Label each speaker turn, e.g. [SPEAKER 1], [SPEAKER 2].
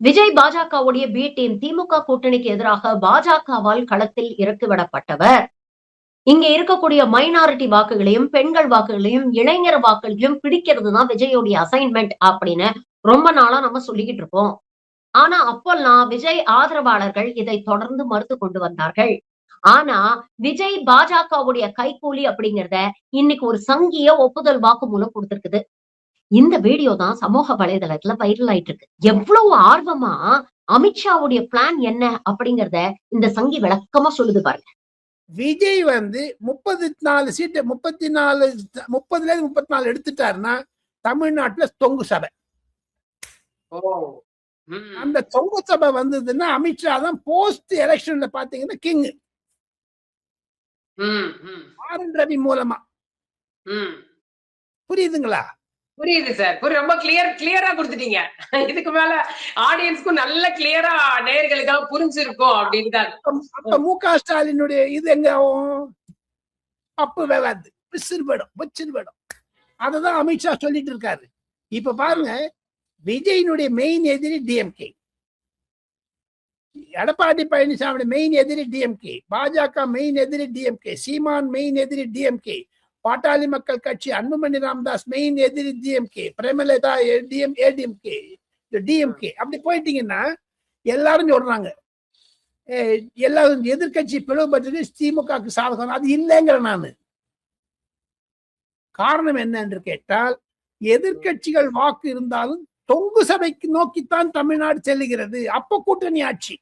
[SPEAKER 1] விஜய் பாஜகவுடைய B team. திமுக கூட்டணிக்கு எதிராக பாஜகவால் களத்தில் இறக்கிவிடப்பட்டவர். இங்க இருக்கக்கூடிய மைனாரிட்டி வாக்குகளையும், பெண்கள் வாக்குகளையும், இளைஞர் வாக்குகளையும் பிடிக்கிறது தான் விஜயோடைய அசைன்மென்ட் அப்படின்னு ரொம்ப நாளா நம்ம சொல்லிக்கிட்டு இருக்கோம். ஆனா அப்பல்லாம் விஜய் ஆதரவாளர்கள் இதை தொடர்ந்து மறுத்து கொண்டு வந்தார்கள். ஆனா விஜய் பாஜகவுடைய கைக்கூலி அப்படிங்கிறத இன்னைக்கு ஒரு சங்கிய ஒப்புதல் வாக்குமூலம் கொடுத்திருக்குது. இந்த வீடியோ தான் சமூக வலைதளத்துல வைரல் ஆயிட்டு இருக்கு. எவ்வளவு ஆர்வமா அமித்ஷாவுடைய பிளான் என்ன அப்படிங்கறத இந்த சங்கி விளக்கமா சொல்லுது பாருங்க.
[SPEAKER 2] விஜய் 34 சீட்டு 34 30ல 34 எடுத்துட்டாருன்னா தமிழ்நாட்டுல தொங்கு சபை. அந்த தொங்கு சபை வந்ததுன்னா அமித்ஷா தான் போஸ்ட் எலெக்ஷன்ல பாத்தீங்கன்னா கிங். ஆர்.என். ரவி மூலமா. புரியுதுங்களா?
[SPEAKER 3] புரியுது சார். ரொம்ப கிளியரா கொடுத்துட்டீங்க. இதுக்கு மேல ஆடியன்ஸ்க்கும் நல்ல கிளியரா நேயர்களுக்காக புரிஞ்சிருக்கும் அப்படின்னு தான்.
[SPEAKER 2] அப்ப மு.க. ஸ்டாலினுடைய இது எங்க அப்பு வேகாது, பிசிறுபடும். அததான் அமித்ஷா சொல்லிட்டு இருக்காரு. இப்ப பாருங்க, விஜயினுடைய மெயின் எதிரி டிஎம்கே, எடப்பாடி பழனிசாமி மெயின் எதிரி டிஎம்கே, பாஜக மெயின் எதிரி டிஎம்கே, சீமான் மெயின் எதிரி டிஎம்கே, பாட்டாளி மக்கள் கட்சி அன்புமணி ராமதாஸ் மெயின் எதிரி டிஎம்கே, பிரேமலதா ஏடிஎம்கே, டிஎம்கே. அப்படி போயிட்டீங்கன்னா எல்லாரும் சொல்றாங்க எல்லாரும் எதிர்கட்சி பிளவுபட்டது திமுகவுக்கு சாதகம். அது இல்லைங்கிற நானு. காரணம் என்ன என்று கேட்டால், எதிர்கட்சிகள் வாக்கு இருந்தாலும் தொங்கு சபைக்கு நோக்கித்தான் தமிழ்நாடு செல்லுகிறது. அப்ப கூட்டணி ஆட்சி.